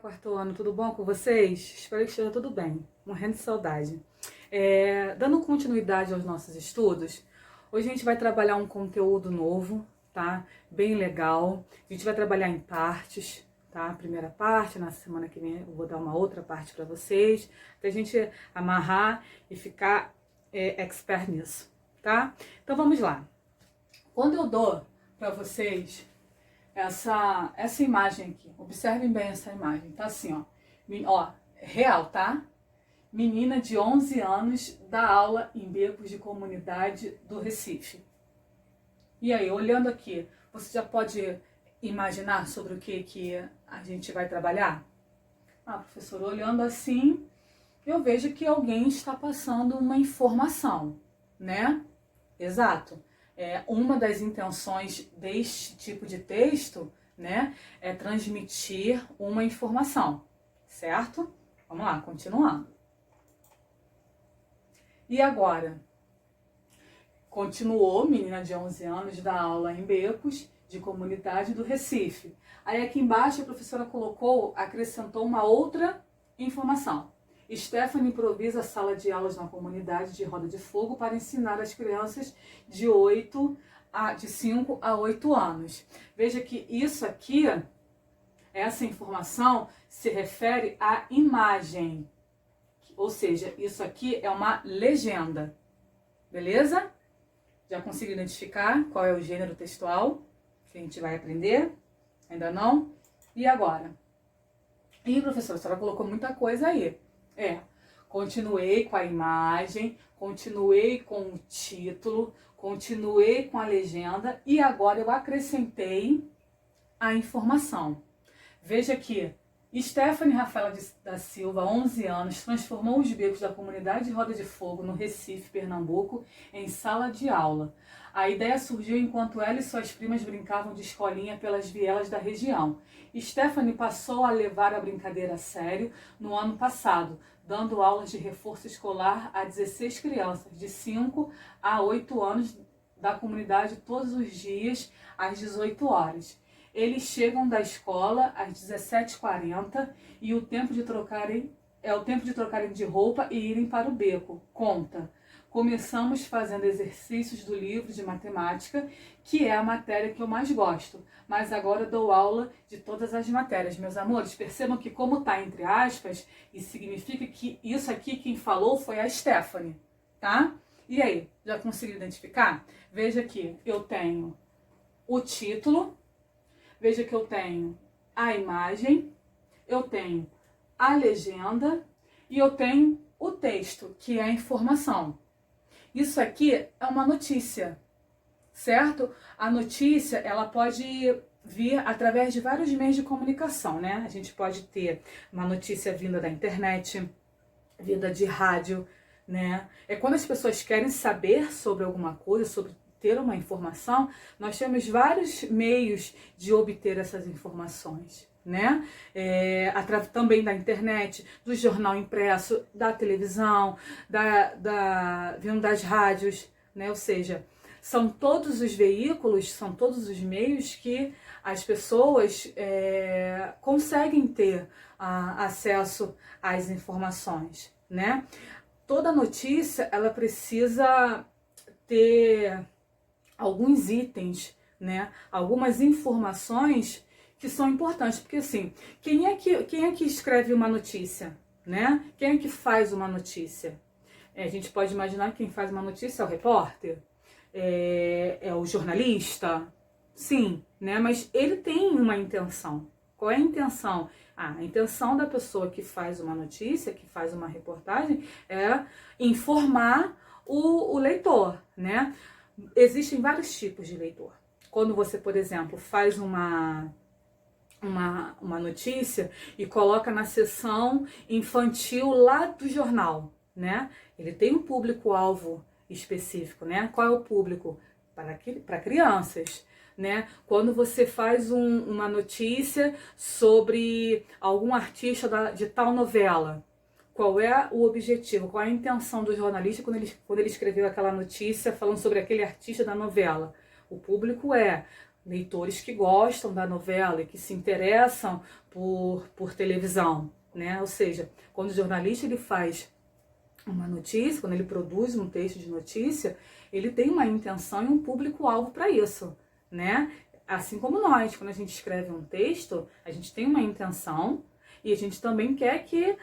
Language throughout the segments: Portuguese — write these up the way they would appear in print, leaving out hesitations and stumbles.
quarto ano, tudo bom com vocês? Espero que esteja tudo bem, morrendo de saudade. Dando continuidade aos nossos estudos, hoje a gente vai trabalhar um conteúdo novo, tá? Bem legal. A gente vai trabalhar em partes, tá? A primeira parte, na semana que vem eu vou dar uma outra parte para vocês, até a gente amarrar e ficar expert nisso, tá? Então vamos lá. Quando eu dou para vocês essa imagem aqui, observem bem essa imagem, tá assim, ó, real, tá? Menina de 11 anos dá aula em becos de comunidade do Recife. E aí, olhando aqui, você já pode imaginar sobre o que a gente vai trabalhar? Ah, professor, olhando assim, eu vejo que alguém está passando uma informação, né? Exato. Uma das intenções deste tipo de texto, né, é transmitir uma informação, certo? Vamos lá, continuando. E agora? Continuou, menina de 11 anos, dá aula em becos de comunidade do Recife. Aí aqui embaixo a professora acrescentou uma outra informação. Stephanie improvisa a sala de aulas na comunidade de Roda de Fogo para ensinar as crianças de 5 a 8 anos. Veja que isso aqui, essa informação se refere à imagem. Ou seja, isso aqui é uma legenda. Beleza? Já consegui identificar qual é o gênero textual que a gente vai aprender? Ainda não? E agora? Ih, professora, a senhora colocou muita coisa aí. Continuei com a imagem, continuei com o título, continuei com a legenda e agora eu acrescentei a informação. Veja aqui, Stephanie Rafaela da Silva, 11 anos, transformou os becos da comunidade de Roda de Fogo no Recife, Pernambuco, em sala de aula. A ideia surgiu enquanto ela e suas primas brincavam de escolinha pelas vielas da região. Stephanie passou a levar a brincadeira a sério no ano passado, dando aulas de reforço escolar a 16 crianças de 5 a 8 anos da comunidade todos os dias às 18 horas. Eles chegam da escola às 17h40 e o tempo de trocarem de roupa e irem para o beco. Conta. Começamos fazendo exercícios do livro de matemática, que é a matéria que eu mais gosto. Mas agora dou aula de todas as matérias. Meus amores, percebam que como está entre aspas, isso significa que isso aqui quem falou foi a Stephanie, tá? E aí, já conseguiu identificar? Veja que eu tenho o título, veja que eu tenho a imagem, eu tenho a legenda e eu tenho o texto, que é a informação. Isso aqui é uma notícia, certo? A notícia, ela pode vir através de vários meios de comunicação, né? A gente pode ter uma notícia vinda da internet, vinda de rádio, né? Quando as pessoas querem saber sobre alguma coisa, sobre ter uma informação, nós temos vários meios de obter essas informações, né? Também da internet, do jornal impresso, da televisão, vindo das rádios, né? Ou seja, são todos os veículos, são todos os meios que as pessoas conseguem ter acesso às informações, né? Toda notícia, ela precisa ter alguns itens, né? Algumas informações que são importantes, porque assim, quem é que escreve uma notícia, né? Quem é que faz uma notícia? A gente pode imaginar que quem faz uma notícia é o repórter, é o jornalista, sim, né? Mas ele tem uma intenção. Qual é a intenção? A intenção da pessoa que faz uma notícia, que faz uma reportagem, é informar o leitor, né? Existem vários tipos de leitor. Quando você, por exemplo, faz uma notícia e coloca na seção infantil lá do jornal, né? Ele tem um público-alvo específico, né? Qual é o público? Para crianças, né? Quando você faz uma notícia sobre algum artista de tal novela, qual é o objetivo, qual é a intenção do jornalista quando ele escreveu aquela notícia falando sobre aquele artista da novela? O público é leitores que gostam da novela e que se interessam por televisão, né? Ou seja, quando o jornalista ele faz uma notícia, quando ele produz um texto de notícia, ele tem uma intenção e um público-alvo para isso, né? Assim como nós, quando a gente escreve um texto, a gente tem uma intenção e a gente também quer que...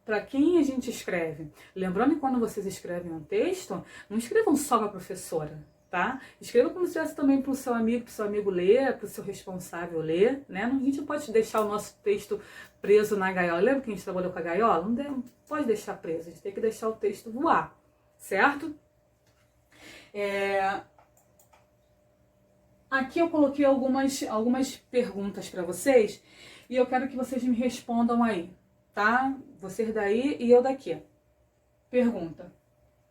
para quem a gente escreve. Lembrando que quando vocês escrevem um texto, não escrevam só para a professora, tá? Escreva como se estivesse também para o seu amigo ler, para o seu responsável ler, né? A gente não pode deixar o nosso texto preso na gaiola. Lembra que a gente trabalhou com a gaiola? Não pode deixar preso, a gente tem que deixar o texto voar, certo? Aqui eu coloquei algumas perguntas para vocês e eu quero que vocês me respondam aí, tá? Vocês daí e eu daqui. Pergunta.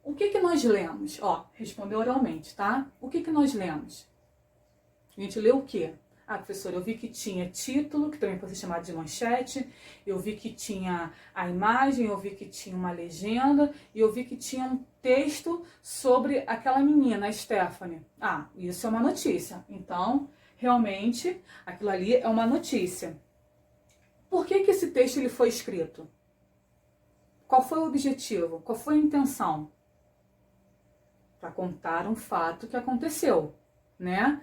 O que nós lemos? Ó, responder oralmente, tá? O que nós lemos? A gente leu o quê? Ah, professora, eu vi que tinha título, que também pode ser chamado de manchete, eu vi que tinha a imagem, eu vi que tinha uma legenda, e eu vi que tinha um texto sobre aquela menina, a Stephanie. Ah, isso é uma notícia. Então, realmente, aquilo ali é uma notícia. Por que esse texto ele foi escrito? Qual foi o objetivo? Qual foi a intenção? Para contar um fato que aconteceu, né?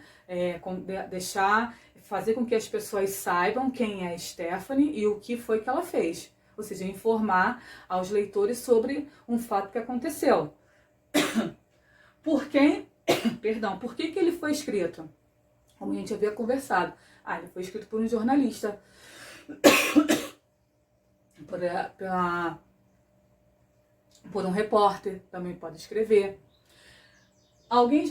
Fazer com que as pessoas saibam quem é a Stephanie e o que foi que ela fez. Ou seja, informar aos leitores sobre um fato que aconteceu. Por que ele foi escrito? Como a gente havia conversado. Ah, ele foi escrito por um jornalista. Por um repórter, também pode escrever. Alguém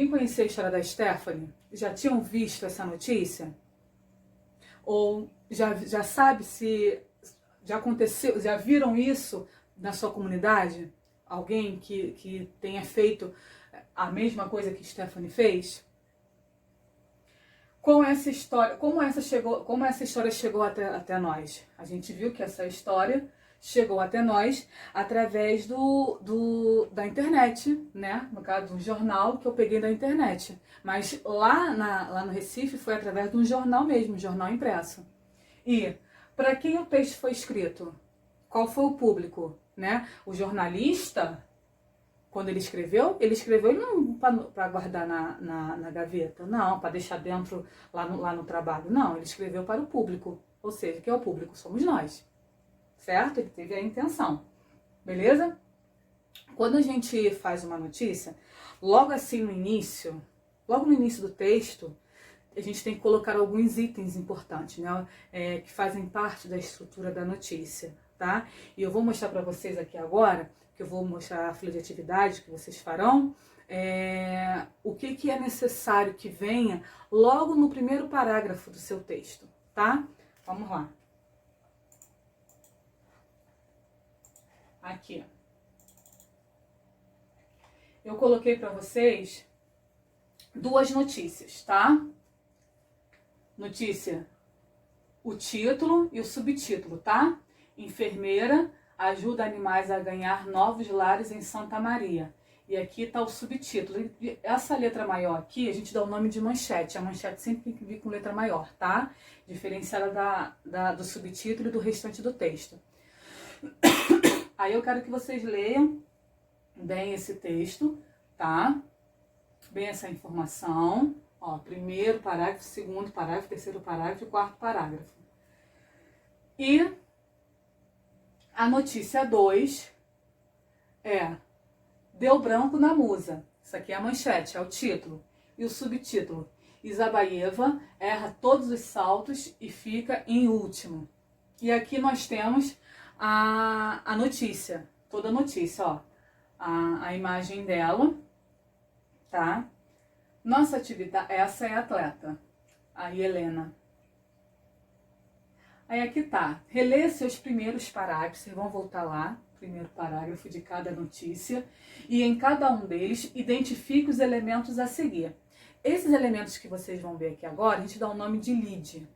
conhecia a história da Stephanie? Já tinham visto essa notícia? Ou já sabe se já aconteceu, já viram isso na sua comunidade? Alguém que tenha feito a mesma coisa que Stephanie fez? Como essa história chegou até nós? A gente viu que essa história chegou até nós através da internet, né? No caso, de um jornal que eu peguei da internet. Mas lá no Recife foi através de um jornal mesmo, um jornal impresso. E para quem o texto foi escrito? Qual foi o público, né? O jornalista, quando ele escreveu não para guardar na gaveta, não, para deixar dentro lá no trabalho. Não, ele escreveu para o público. Ou seja, quem é o público? Somos nós. Certo? Ele teve a intenção. Beleza? Quando a gente faz uma notícia, logo no início do texto, a gente tem que colocar alguns itens importantes, né? Que fazem parte da estrutura da notícia, tá? E eu vou mostrar para vocês aqui agora, que eu vou mostrar a fila de atividade que vocês farão, o que é necessário que venha logo no primeiro parágrafo do seu texto, tá? Vamos lá. Aqui. Eu coloquei para vocês 2 notícias, tá? Notícia, o título e o subtítulo, tá? Enfermeira ajuda animais a ganhar novos lares em Santa Maria. E aqui tá o subtítulo. Essa letra maior aqui, a gente dá o nome de manchete. A manchete sempre tem que vir com letra maior, tá? Diferenciada do subtítulo e do restante do texto. Aí eu quero que vocês leiam bem esse texto, tá? Bem essa informação. Ó, primeiro parágrafo, segundo parágrafo, terceiro parágrafo e quarto parágrafo. E a notícia 2 deu branco na musa. Isso aqui é a manchete, é o título. E o subtítulo, Isabaeva erra todos os saltos e fica em último. E aqui nós temos a notícia, toda a notícia, ó. A imagem dela, tá? Nossa atividade, essa é a atleta, a Helena. Aí aqui tá, releia seus primeiros parágrafos, vocês vão voltar lá, primeiro parágrafo de cada notícia, e em cada um deles identifique os elementos a seguir. Esses elementos que vocês vão ver aqui agora, a gente dá o nome de lead,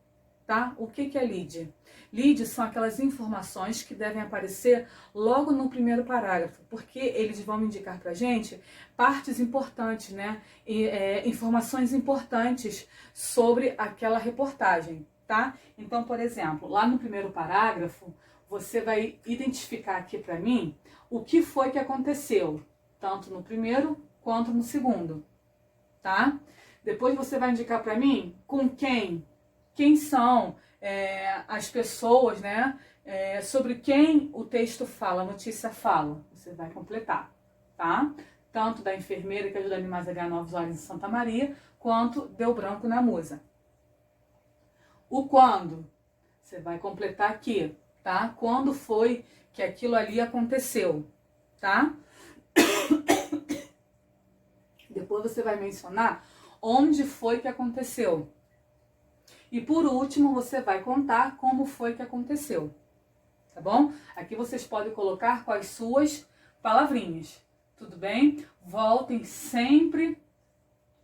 tá? O que é lead? Lead são aquelas informações que devem aparecer logo no primeiro parágrafo, porque eles vão indicar pra gente partes importantes, né? Informações importantes sobre aquela reportagem, tá? Então, por exemplo, lá no primeiro parágrafo, você vai identificar aqui pra mim o que foi que aconteceu, tanto no primeiro quanto no segundo, tá? Depois você vai indicar pra mim com quem são as pessoas, né? Sobre quem o texto fala, a notícia fala. Você vai completar, tá? Tanto da enfermeira que ajuda animais a ganhar novos olhos em Santa Maria, quanto deu branco na musa. O quando, você vai completar aqui, tá? Quando foi que aquilo ali aconteceu, tá? Depois você vai mencionar onde foi que aconteceu. E por último, você vai contar como foi que aconteceu, tá bom? Aqui vocês podem colocar com as suas palavrinhas, tudo bem? Voltem sempre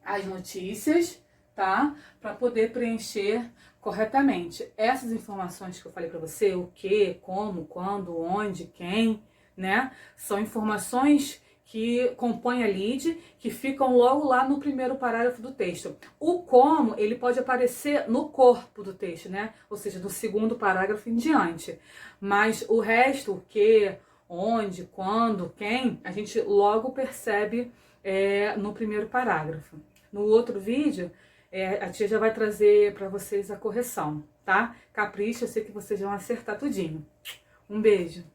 às notícias, tá? Para poder preencher corretamente. Essas informações que eu falei para você, o que, como, quando, onde, quem, né? São informações que compõem a lead, que ficam logo lá no primeiro parágrafo do texto. O como, ele pode aparecer no corpo do texto, né? Ou seja, do segundo parágrafo em diante. Mas o resto, o que, onde, quando, quem, a gente logo percebe no primeiro parágrafo. No outro vídeo, a tia já vai trazer para vocês a correção, tá? Capricha, eu sei que vocês vão acertar tudinho. Um beijo!